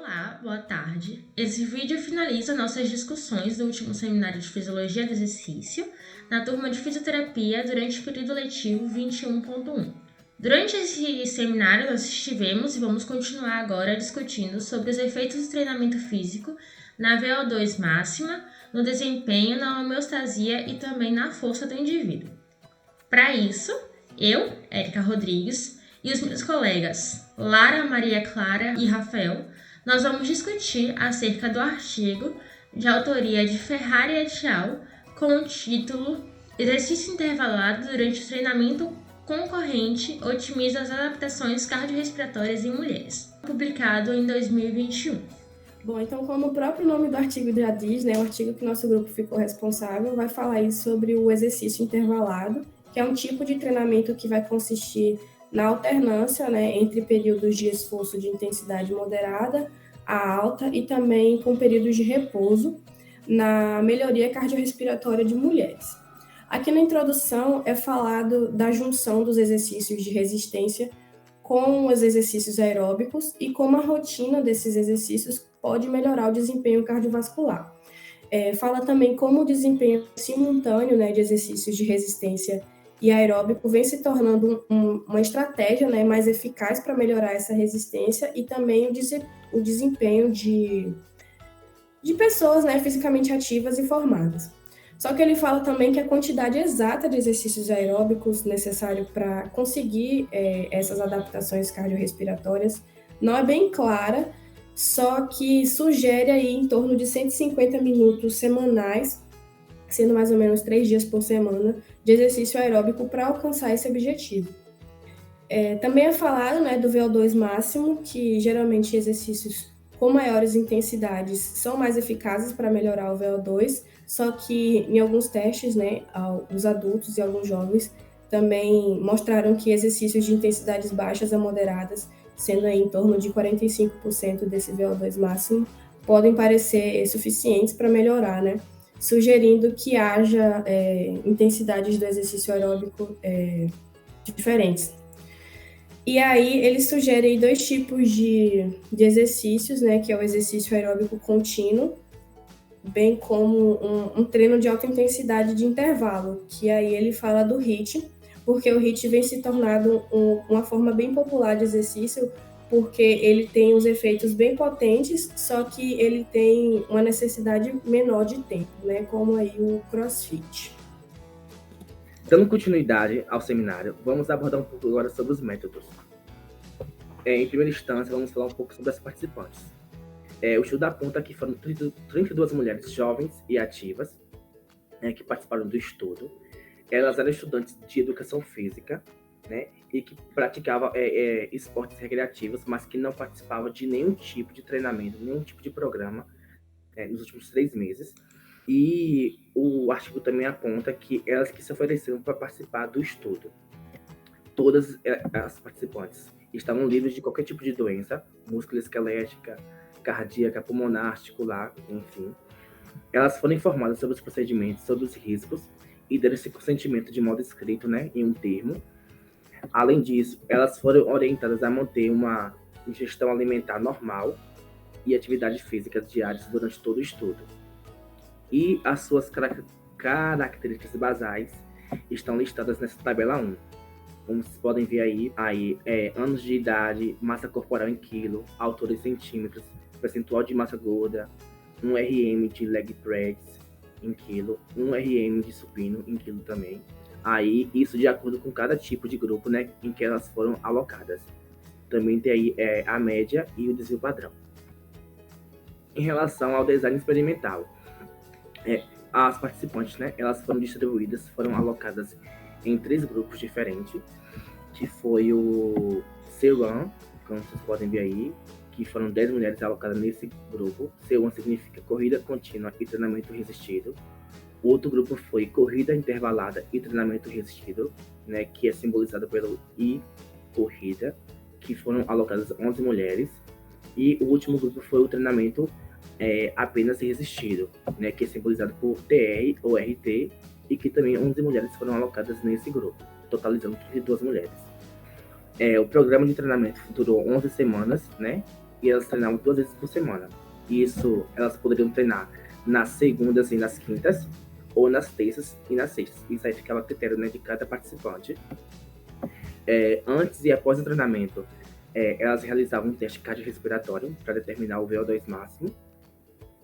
Olá, boa tarde. Esse vídeo finaliza nossas discussões do último seminário de Fisiologia do Exercício na turma de Fisioterapia durante o período letivo 21.1. Durante esse seminário, nós estivemos e vamos continuar agora discutindo sobre os efeitos do treinamento físico na VO2 máxima, no desempenho, na homeostasia e também na força do indivíduo. Para isso, eu, Érica Rodrigues, e os meus colegas Lara, Maria Clara e Rafael, nós vamos discutir acerca do artigo de autoria de Ferrari et al. Com o título Exercício intervalado durante o treinamento concorrente otimiza as adaptações cardiorrespiratórias em mulheres, publicado em 2021. Bom, então, como o próprio nome do artigo já diz, o artigo que nosso grupo ficou responsável vai falar aí sobre o exercício intervalado, que é um tipo de treinamento que vai consistir na alternância, entre períodos de esforço de intensidade moderada a alta e também com períodos de repouso na melhoria cardiorrespiratória de mulheres. Aqui na introdução é falado da junção dos exercícios de resistência com os exercícios aeróbicos e como a rotina desses exercícios pode melhorar o desempenho cardiovascular. Fala também como o desempenho simultâneo de exercícios de resistência e aeróbico vem se tornando uma estratégia mais eficaz para melhorar essa resistência e também o desempenho de pessoas fisicamente ativas e formadas. Só que ele fala também que a quantidade exata de exercícios aeróbicos necessário para conseguir essas adaptações cardiorrespiratórias não é bem clara, só que sugere aí em torno de 150 minutos semanais, sendo mais ou menos 3 dias por semana, de exercício aeróbico para alcançar esse objetivo. Também é falado do VO2 máximo, que geralmente exercícios com maiores intensidades são mais eficazes para melhorar o VO2, só que em alguns testes, os adultos e alguns jovens também mostraram que exercícios de intensidades baixas a moderadas, sendo aí em torno de 45% desse VO2 máximo, podem parecer suficientes para melhorar, sugerindo que haja intensidades do exercício aeróbico diferentes. E aí, ele sugere aí 2 tipos de exercícios, que é o exercício aeróbico contínuo, bem como um treino de alta intensidade de intervalo, que aí ele fala do HIIT, porque o HIIT vem se tornando uma forma bem popular de exercício, porque ele tem os efeitos bem potentes, só que ele tem uma necessidade menor de tempo, como aí o CrossFit. Dando continuidade ao seminário, vamos abordar um pouco agora sobre os métodos. Em primeira instância, vamos falar um pouco sobre as participantes. O estudo aponta que foram 32 mulheres jovens e ativas que participaram do estudo. Elas eram estudantes de educação física, e que praticavam esportes recreativos, mas que não participavam de nenhum tipo de treinamento, nenhum tipo de programa nos últimos 3 meses. E o artigo também aponta que elas que se ofereceram para participar do estudo. Todas as participantes estavam livres de qualquer tipo de doença, musculoesquelética, cardíaca, pulmonar, articular, enfim. Elas foram informadas sobre os procedimentos, sobre os riscos e deram esse consentimento de modo escrito, em um termo. Além disso, elas foram orientadas a manter uma ingestão alimentar normal e atividades físicas diárias durante todo o estudo. E as suas características basais estão listadas nessa tabela 1. Como vocês podem ver aí anos de idade, massa corporal em quilo, altura em centímetros, percentual de massa gorda, 1 RM de leg press em quilo, 1 RM de supino em quilo também. Aí, isso de acordo com cada tipo de grupo, em que elas foram alocadas. Também tem aí a média e o desvio padrão. Em relação ao design experimental, as participantes, elas foram distribuídas, foram alocadas em 3 grupos diferentes, que foi o C1, como vocês podem ver aí, que foram 10 mulheres alocadas nesse grupo. C1 significa corrida contínua e treinamento resistido. O outro grupo foi corrida intervalada e treinamento resistido, que é simbolizado pelo I, corrida, que foram alocadas 11 mulheres. E o último grupo foi o treinamento apenas resistido, que é simbolizado por TR ou RT, e que também 11 mulheres foram alocadas nesse grupo, totalizando 32 mulheres. O programa de treinamento durou 11 semanas, e elas treinavam 2 vezes por semana. Isso, elas poderiam treinar nas segundas e nas quintas, ou nas terças e nas sextas. Isso aí ficava a critério, né, de cada participante. Antes e após o treinamento, elas realizavam um teste cardiorrespiratório para determinar o VO2 máximo,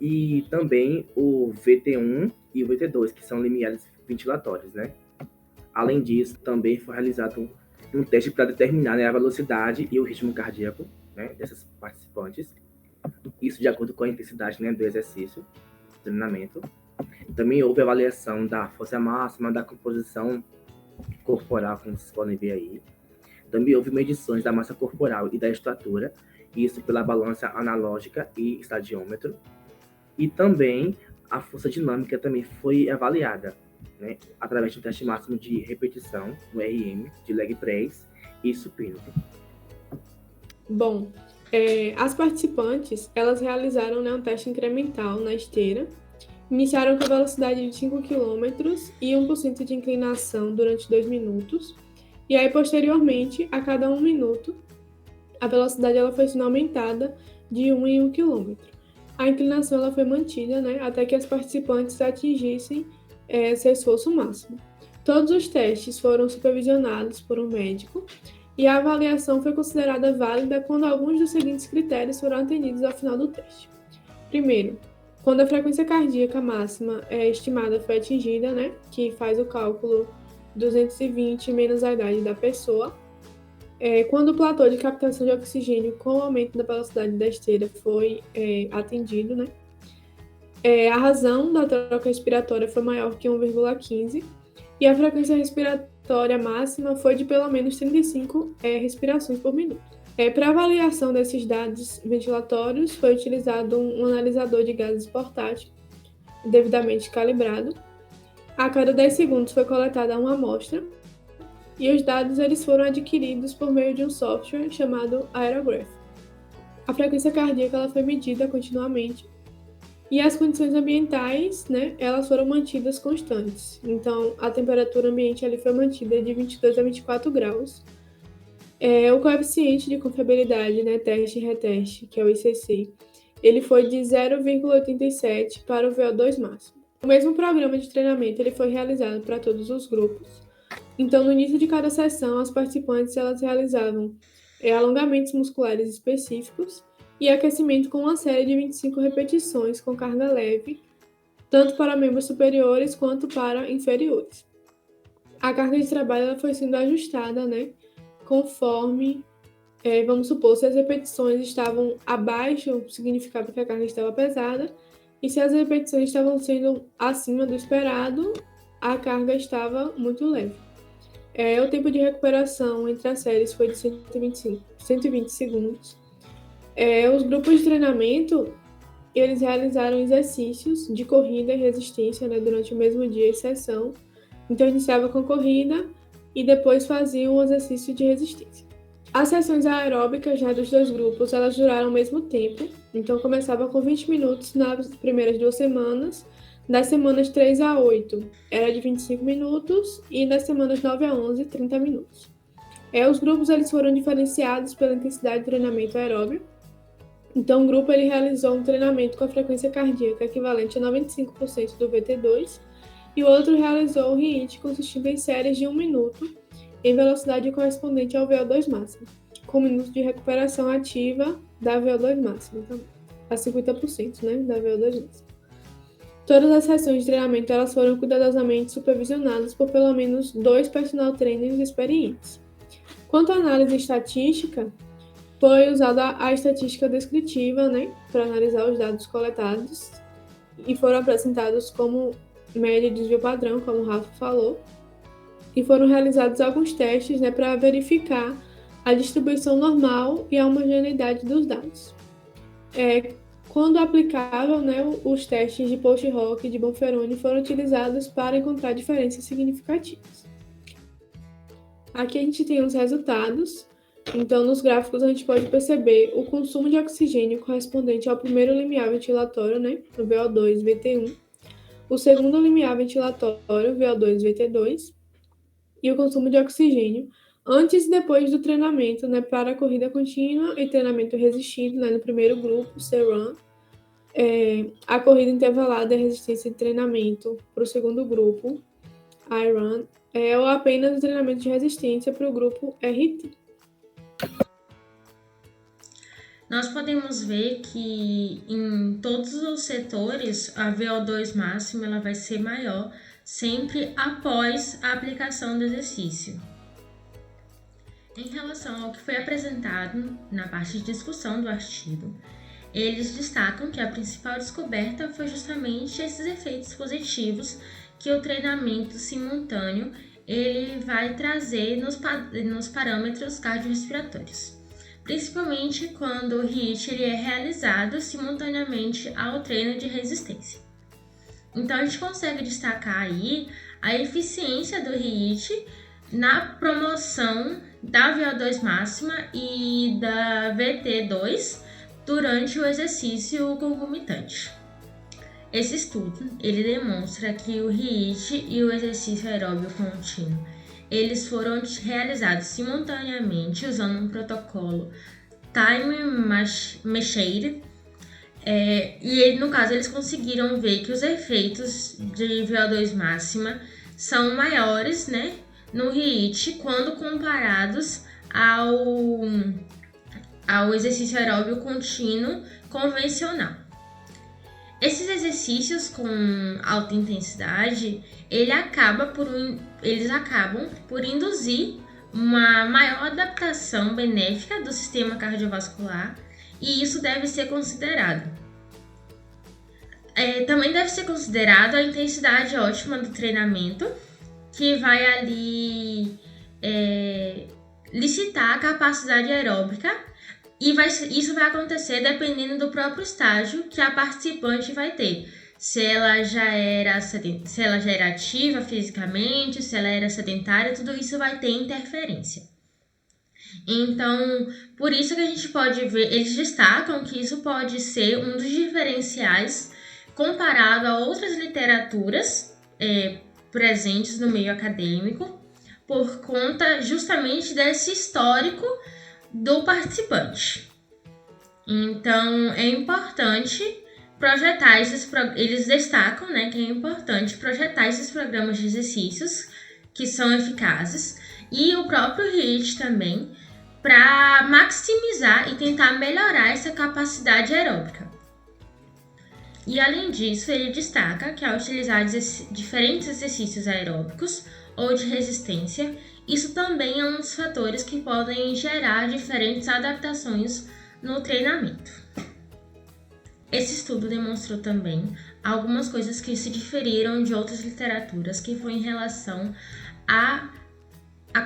e também o VT1 e o VT2, que são limiares ventilatórios, né? Além disso, também foi realizado um teste para determinar, né, a velocidade e o ritmo cardíaco, né, dessas participantes. Isso de acordo com a intensidade, né, do exercício, do treinamento. Também houve avaliação da força máxima, da composição corporal, como vocês podem ver aí. Também houve medições da massa corporal e da estatura, isso pela balança analógica e estadiômetro. E também a força dinâmica também foi avaliada, né, através de um teste máximo de repetição, no RM, de leg press e supino. Bom, as participantes, elas realizaram, né, um teste incremental na esteira, iniciaram com a velocidade de 5 km e 1% de inclinação durante 2 minutos, e aí, posteriormente, a cada 1 minuto, a velocidade ela foi sendo aumentada de 1 em 1 km. A inclinação ela foi mantida, né, até que as participantes atingissem seu esforço máximo. Todos os testes foram supervisionados por um médico e a avaliação foi considerada válida quando alguns dos seguintes critérios foram atendidos ao final do teste. Primeiro, quando a frequência cardíaca máxima estimada foi atingida, né, que faz o cálculo 220 menos a idade da pessoa. Quando o platô de captação de oxigênio com o aumento da velocidade da esteira foi atendido, né? A razão da troca respiratória foi maior que 1,15 e a frequência respiratória máxima foi de pelo menos 35 respirações por minuto. Para avaliação desses dados ventilatórios, foi utilizado um analisador de gases portátil, devidamente calibrado. A cada 10 segundos foi coletada uma amostra, e os dados eles foram adquiridos por meio de um software chamado Aerograph. A frequência cardíaca ela foi medida continuamente e as condições ambientais, né, elas foram mantidas constantes. Então, a temperatura ambiente ali foi mantida de 22 a 24 graus. O coeficiente de confiabilidade, né, teste e reteste, que é o ICC, ele foi de 0,87 para o VO2 máximo. O mesmo programa de treinamento ele foi realizado para todos os grupos. Então, no início de cada sessão, as participantes elas realizavam alongamentos musculares específicos e aquecimento com uma série de 25 repetições com carga leve, tanto para membros superiores quanto para inferiores. A carga de trabalho ela foi sendo ajustada, né, conforme, vamos supor, se as repetições estavam abaixo, significava que a carga estava pesada, e se as repetições estavam sendo acima do esperado, a carga estava muito leve. O tempo de recuperação entre as séries foi de 120 segundos. Os grupos de treinamento, eles realizaram exercícios de corrida e resistência, né, durante o mesmo dia e sessão. Então, iniciava com corrida e depois faziam um exercício de resistência. As sessões aeróbicas, né, dos dois grupos, elas duraram o mesmo tempo. Então, começava com 20 minutos nas primeiras 2 semanas. Das semanas 3 a 8 era de 25 minutos e das semanas 9 a 11, 30 minutos. Os grupos eles foram diferenciados pela intensidade de treinamento aeróbio. Então, o grupo ele realizou um treinamento com a frequência cardíaca equivalente a 95% do VT2 e o outro realizou o HIIT consistindo em séries de 1 minuto em velocidade correspondente ao VO2 máximo, com 1 minuto de recuperação ativa da VO2 máxima, então, a 50%, né, da VO2 máxima. Todas as sessões de treinamento elas foram cuidadosamente supervisionadas por pelo menos 2 personal trainers experientes. Quanto à análise estatística, foi usada a estatística descritiva, né, para analisar os dados coletados e foram apresentados como média de desvio padrão, como o Rafa falou, e foram realizados alguns testes, né, para verificar a distribuição normal e a homogeneidade dos dados. Quando aplicável, né, os testes de post-hoc e de Bonferroni foram utilizados para encontrar diferenças significativas. Aqui a gente tem os resultados. Então, nos gráficos a gente pode perceber o consumo de oxigênio correspondente ao primeiro limiar ventilatório, né, o VO2 VT1, o segundo limiar ventilatório, VO2 VT2, e o consumo de oxigênio antes e depois do treinamento, né, para a corrida contínua e treinamento resistido, né, no primeiro grupo, C-Run, a corrida intervalada e resistência de treinamento para o segundo grupo, I-Run, ou apenas o treinamento de resistência para o grupo RT. Nós podemos ver que em todos os setores a VO2 máxima ela vai ser maior sempre após a aplicação do exercício. Em relação ao que foi apresentado na parte de discussão do artigo, eles destacam que a principal descoberta foi justamente esses efeitos positivos que o treinamento simultâneo ele vai trazer nos parâmetros cardiorrespiratórios, principalmente quando o HIIT ele é realizado simultaneamente ao treino de resistência. Então a gente consegue destacar aí a eficiência do HIIT na promoção da VO2 máxima e da VT2 durante o exercício concomitante. Esse estudo ele demonstra que o HIIT e o exercício aeróbio contínuo eles foram realizados simultaneamente usando um protocolo time-measured, e no caso eles conseguiram ver que os efeitos de VO2 máxima são maiores, né, no HIIT quando comparados ao exercício aeróbio contínuo convencional. Esses exercícios com alta intensidade, eles acabam por induzir uma maior adaptação benéfica do sistema cardiovascular e isso deve ser considerado. Também deve ser considerado a intensidade ótima do treinamento, que vai ali licitar a capacidade aeróbica e isso vai acontecer dependendo do próprio estágio que a participante vai ter. Se ela já era ativa fisicamente, se ela era sedentária, tudo isso vai ter interferência. Então, por isso que a gente pode ver, eles destacam que isso pode ser um dos diferenciais comparado a outras literaturas presentes no meio acadêmico, por conta justamente desse histórico do participante. Então, é importante projetar eles destacam, né, que é importante projetar esses programas de exercícios que são eficazes e o próprio HIIT também para maximizar e tentar melhorar essa capacidade aeróbica. E além disso, ele destaca que ao utilizar diferentes exercícios aeróbicos ou de resistência, isso também é um dos fatores que podem gerar diferentes adaptações no treinamento. Esse estudo demonstrou também algumas coisas que se diferiram de outras literaturas, que foi em relação à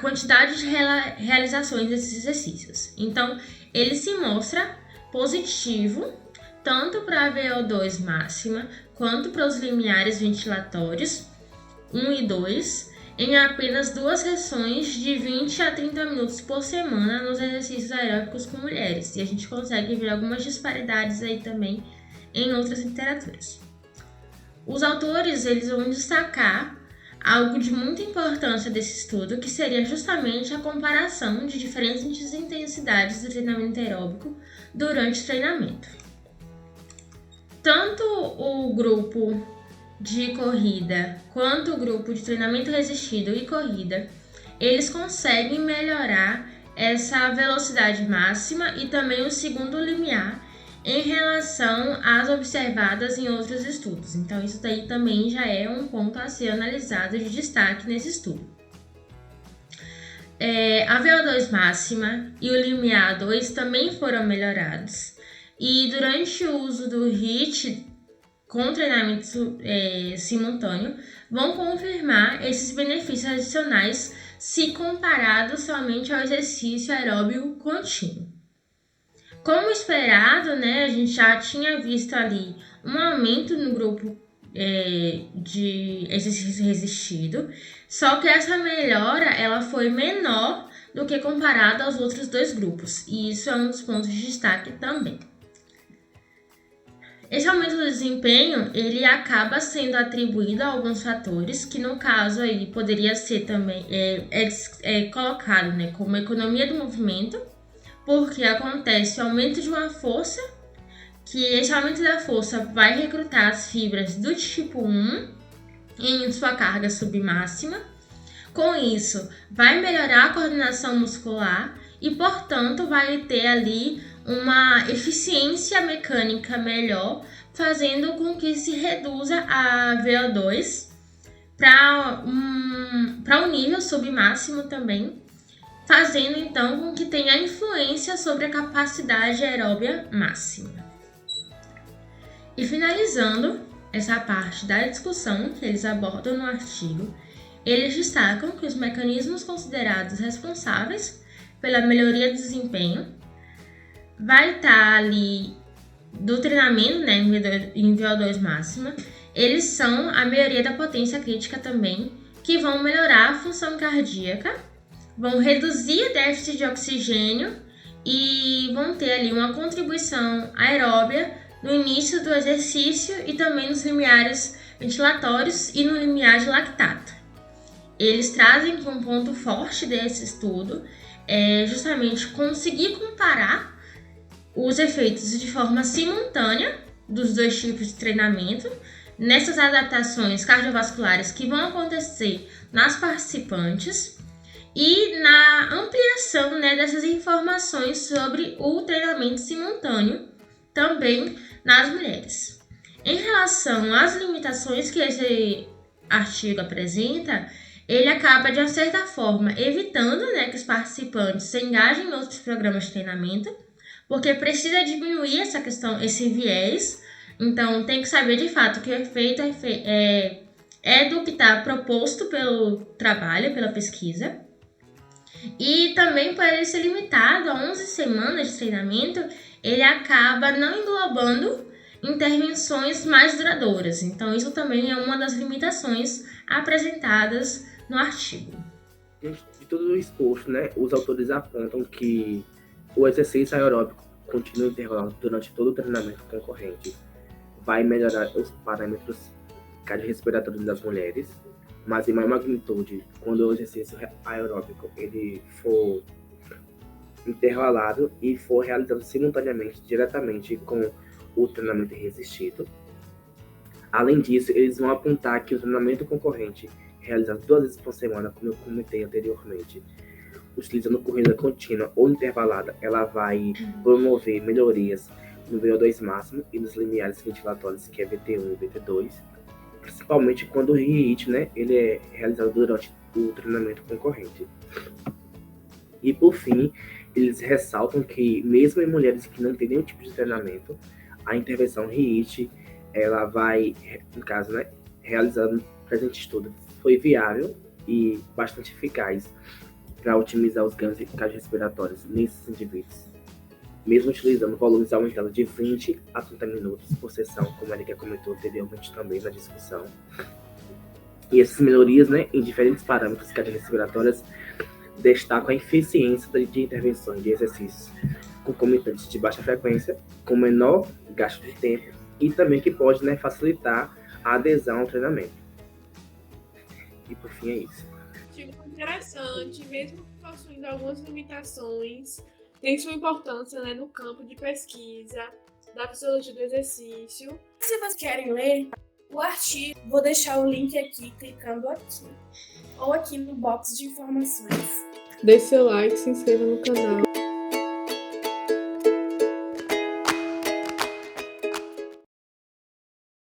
quantidade de realizações desses exercícios. Então, ele se mostra positivo tanto para a VO2 máxima quanto para os limiares ventilatórios 1 e 2 em apenas 2 sessões de 20 a 30 minutos por semana nos exercícios aeróbicos com mulheres. E a gente consegue ver algumas disparidades aí também em outras literaturas. Os autores eles vão destacar algo de muita importância desse estudo, que seria justamente a comparação de diferentes intensidades do treinamento aeróbico durante o treinamento. Tanto o grupo de corrida quanto o grupo de treinamento resistido e corrida, eles conseguem melhorar essa velocidade máxima e também o segundo limiar em relação às observadas em outros estudos. Então, isso daí também já é um ponto a ser analisado de destaque nesse estudo. A VO2 máxima e o limiar 2 também foram melhorados. E durante o uso do HIIT com treinamento simultâneo, vão confirmar esses benefícios adicionais se comparado somente ao exercício aeróbio contínuo. Como esperado, né, a gente já tinha visto ali um aumento no grupo de exercício resistido, só que essa melhora ela foi menor do que comparado aos outros dois grupos, e isso é um dos pontos de destaque também. Esse aumento do desempenho, ele acaba sendo atribuído a alguns fatores, que no caso aí poderia ser também colocado, né, como economia do movimento, porque acontece o aumento de uma força, que esse aumento da força vai recrutar as fibras do tipo 1 em sua carga submáxima. Com isso, vai melhorar a coordenação muscular e, portanto, vai ter ali uma eficiência mecânica melhor, fazendo com que se reduza a VO2 para um nível submáximo também, fazendo então com que tenha influência sobre a capacidade aeróbia máxima. E finalizando essa parte da discussão que eles abordam no artigo, eles destacam que os mecanismos considerados responsáveis pela melhoria do desempenho vai estar ali do treinamento, né, em VO2 máxima. Eles são a melhoria da potência crítica também, que vão melhorar a função cardíaca, vão reduzir o déficit de oxigênio e vão ter ali uma contribuição aeróbia no início do exercício e também nos limiares ventilatórios e no limiar de lactato. Eles trazem como ponto forte desse estudo justamente conseguir comparar os efeitos de forma simultânea dos dois tipos de treinamento nessas adaptações cardiovasculares que vão acontecer nas participantes e na ampliação, né, dessas informações sobre o treinamento simultâneo também nas mulheres. Em relação às limitações que esse artigo apresenta, ele acaba, de uma certa forma, evitando, né, que os participantes se engajem em outros programas de treinamento, porque precisa diminuir essa questão, esse viés. Então, tem que saber de fato que o efeito é do que está proposto pelo trabalho, pela pesquisa. E também, por ele ser limitado a 11 semanas de treinamento, ele acaba não englobando intervenções mais duradouras. Então, isso também é uma das limitações apresentadas no artigo. De tudo exposto, né, os autores apontam que o exercício aeróbico contínuo intervalado durante todo o treinamento concorrente vai melhorar os parâmetros cardiorrespiratórios das mulheres, mas em maior magnitude quando o exercício aeróbico ele for intervalado e for realizado simultaneamente, diretamente com o treinamento resistido. Além disso, eles vão apontar que o treinamento concorrente, realizado 2 vezes por semana, como eu comentei anteriormente, utilizando corrida contínua ou intervalada, ela vai promover melhorias no VO2 máximo e nos limiares ventilatórios, que é VT1 e VT2, principalmente quando o RIIT, né, ele é realizado durante o treinamento concorrente. E por fim, eles ressaltam que mesmo em mulheres que não têm nenhum tipo de treinamento, a intervenção RIIT, ela vai, no caso, né, realizando no presente estudo, foi viável e bastante eficaz para otimizar os ganhos cardiorrespiratórios nesses indivíduos, mesmo utilizando volumes aumentados de 20 a 30 minutos por sessão, como a Erika comentou anteriormente também na discussão. E essas melhorias, né, em diferentes parâmetros cardiorrespiratórios destacam a eficiência de intervenções de exercícios concomitantes de baixa frequência, com menor gasto de tempo e também que pode, né, facilitar a adesão ao treinamento. E por fim é isso. Artigo interessante, mesmo possuindo algumas limitações, tem sua importância, né, no campo de pesquisa da fisiologia do exercício. Se vocês querem ler o artigo, vou deixar o link aqui, clicando aqui, ou aqui no box de informações. Deixe seu like, se inscreva no canal.